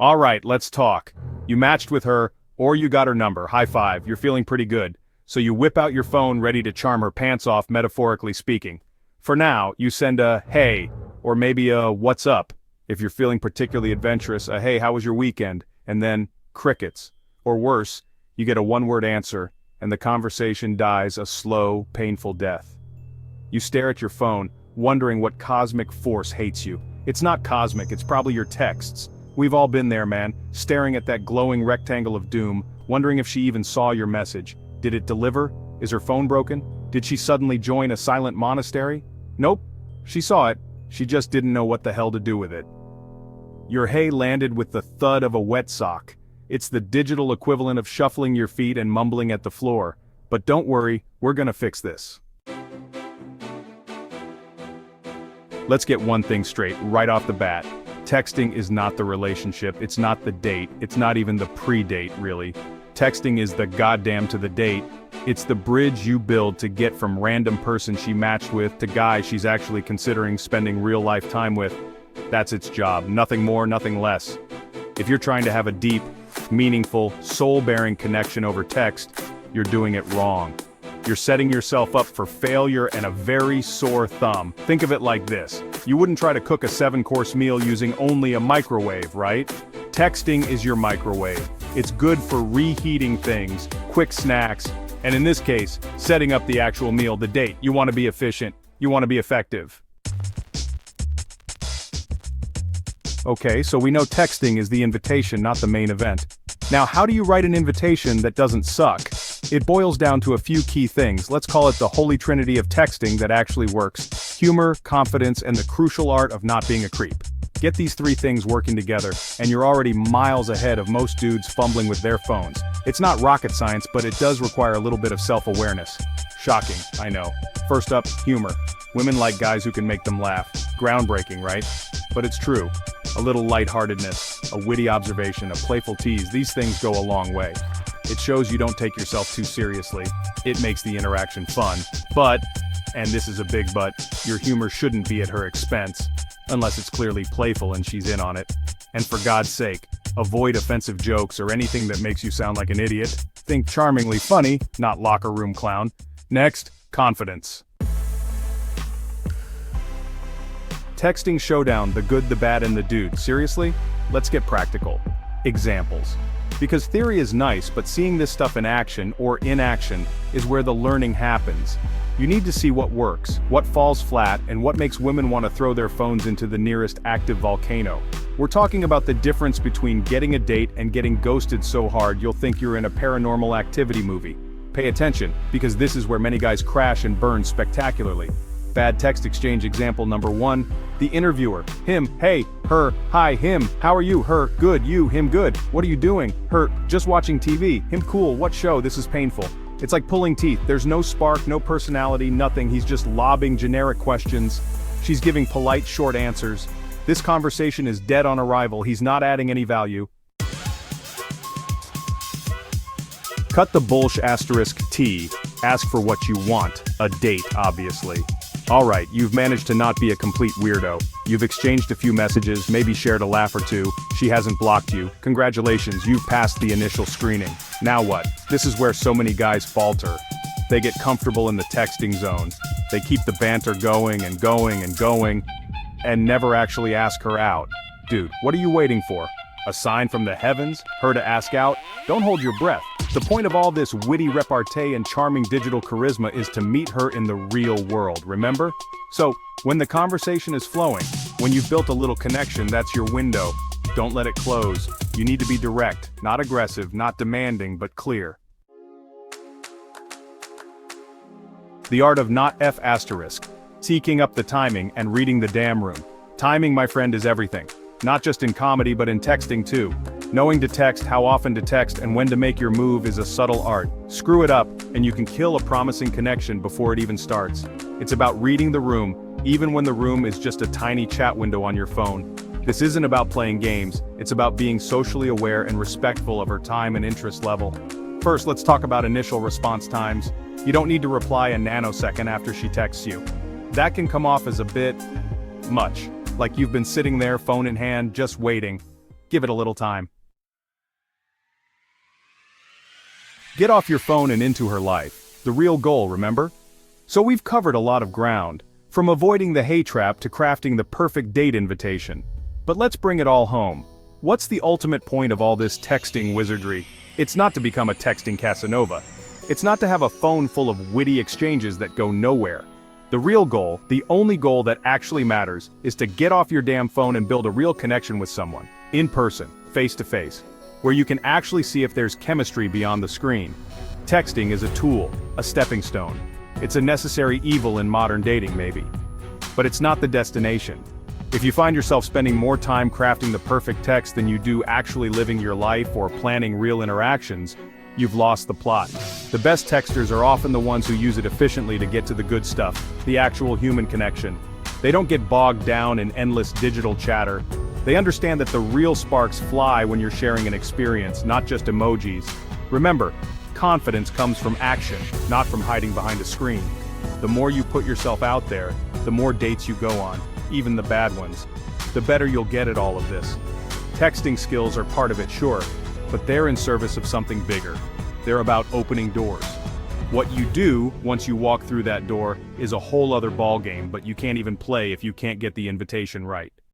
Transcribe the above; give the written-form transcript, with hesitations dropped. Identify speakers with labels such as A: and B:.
A: All right, let's talk. You matched with her, or you got her number, high five, you're feeling pretty good. So you whip out your phone ready to charm her pants off, metaphorically speaking. For now, you send a hey, or maybe a what's up. If you're feeling particularly adventurous, a hey, how was your weekend? And then, crickets. Or worse, you get a one-word answer, and the conversation dies a slow, painful death. You stare at your phone, wondering what cosmic force hates you. It's not cosmic, it's probably your texts. We've all been there, man, staring at that glowing rectangle of doom, wondering if she even saw your message. Did it deliver? Is her phone broken? Did she suddenly join a silent monastery? Nope. She saw it. She just didn't know what the hell to do with it. Your hey landed with the thud of a wet sock. It's the digital equivalent of shuffling your feet and mumbling at the floor. But don't worry, we're gonna fix this. Let's get one thing straight, right off the bat. Texting is not the relationship, it's not the date, it's not even the pre-date, really. Texting is the goddamn to the date. It's the bridge you build to get from random person she matched with to guy she's actually considering spending real-life time with. That's its job, nothing more, nothing less. If you're trying to have a deep, meaningful, soul-bearing connection over text, you're doing it wrong. You're setting yourself up for failure and a very sore thumb. Think of it like this. You wouldn't try to cook a 7-course meal using only a microwave, right? Texting is your microwave. It's good for reheating things, quick snacks, and in this case, setting up the actual meal, the date. You want to be efficient. You want to be effective. Okay, so we know texting is the invitation, not the main event. Now, how do you write an invitation that doesn't suck? It boils down to a few key things. Let's call it the holy trinity of texting that actually works. Humor, confidence, and the crucial art of not being a creep. Get these 3 things working together, and you're already miles ahead of most dudes fumbling with their phones. It's not rocket science, but it does require a little bit of self-awareness. Shocking, I know. First up, humor. Women like guys who can make them laugh. Groundbreaking, right? But it's true. A little lightheartedness, a witty observation, a playful tease, these things go a long way. It shows you don't take yourself too seriously. It makes the interaction fun. But, and this is a big but, your humor shouldn't be at her expense, unless it's clearly playful and she's in on it. And for God's sake, avoid offensive jokes or anything that makes you sound like an idiot. Think charmingly funny, not locker room clown. Next, confidence. Texting showdown, the good, the bad, and the dude. Seriously? Let's get practical. Examples. Because theory is nice, but seeing this stuff in action, or inaction, is where the learning happens. You need to see what works, what falls flat, and what makes women want to throw their phones into the nearest active volcano. We're talking about the difference between getting a date and getting ghosted so hard you'll think you're in a paranormal activity movie. Pay attention, because this is where many guys crash and burn spectacularly. Bad text exchange example number 1, the interviewer, him, hey, her, hi, him, how are you, her, good, you, him, good, what are you doing, her, just watching TV, him, cool, what show, this is painful. It's like pulling teeth, there's no spark, no personality, nothing, he's just lobbing generic questions. She's giving polite, short answers. This conversation is dead on arrival, he's not adding any value. Cut the bullsh asterisk T, ask for what you want, a date, obviously. Alright, you've managed to not be a complete weirdo. You've exchanged a few messages, maybe shared a laugh or two. She hasn't blocked you. Congratulations, you've passed the initial screening. Now what? This is where so many guys falter. They get comfortable in the texting zone. They keep the banter going and going and going, and never actually ask her out. Dude, what are you waiting for? A sign from the heavens? Her to ask out? Don't hold your breath. The point of all this witty repartee and charming digital charisma is to meet her in the real world, remember? So, when the conversation is flowing, when you've built a little connection, that's your window. Don't let it close. You need to be direct, not aggressive, not demanding, but clear. The art of not F asterisk. Seeking up the timing and reading the damn room. Timing, my friend, is everything. Not just in comedy but in texting too. Knowing to text, how often to text, and when to make your move is a subtle art. Screw it up, and you can kill a promising connection before it even starts. It's about reading the room, even when the room is just a tiny chat window on your phone. This isn't about playing games, it's about being socially aware and respectful of her time and interest level. First, let's talk about initial response times. You don't need to reply a nanosecond after she texts you. That can come off as a bit much, like you've been sitting there, phone in hand, just waiting. Give it a little time. Get off your phone and into her life. The real goal, remember? So we've covered a lot of ground, from avoiding the hate trap to crafting the perfect date invitation. But let's bring it all home. What's the ultimate point of all this texting wizardry? It's not to become a texting Casanova. It's not to have a phone full of witty exchanges that go nowhere. The real goal, the only goal that actually matters, is to get off your damn phone and build a real connection with someone. In person, face to face. Where you can actually see if there's chemistry beyond the screen. Texting is a tool, a stepping stone. It's a necessary evil in modern dating, maybe. But it's not the destination. If you find yourself spending more time crafting the perfect text than you do actually living your life or planning real interactions, you've lost the plot. The best texters are often the ones who use it efficiently to get to the good stuff, the actual human connection. They don't get bogged down in endless digital chatter. They understand that the real sparks fly when you're sharing an experience, not just emojis. Remember, confidence comes from action, not from hiding behind a screen. The more you put yourself out there, the more dates you go on, even the bad ones, the better you'll get at all of this. Texting skills are part of it, sure, but they're in service of something bigger. They're about opening doors. What you do once you walk through that door is a whole other ballgame, but you can't even play if you can't get the invitation right.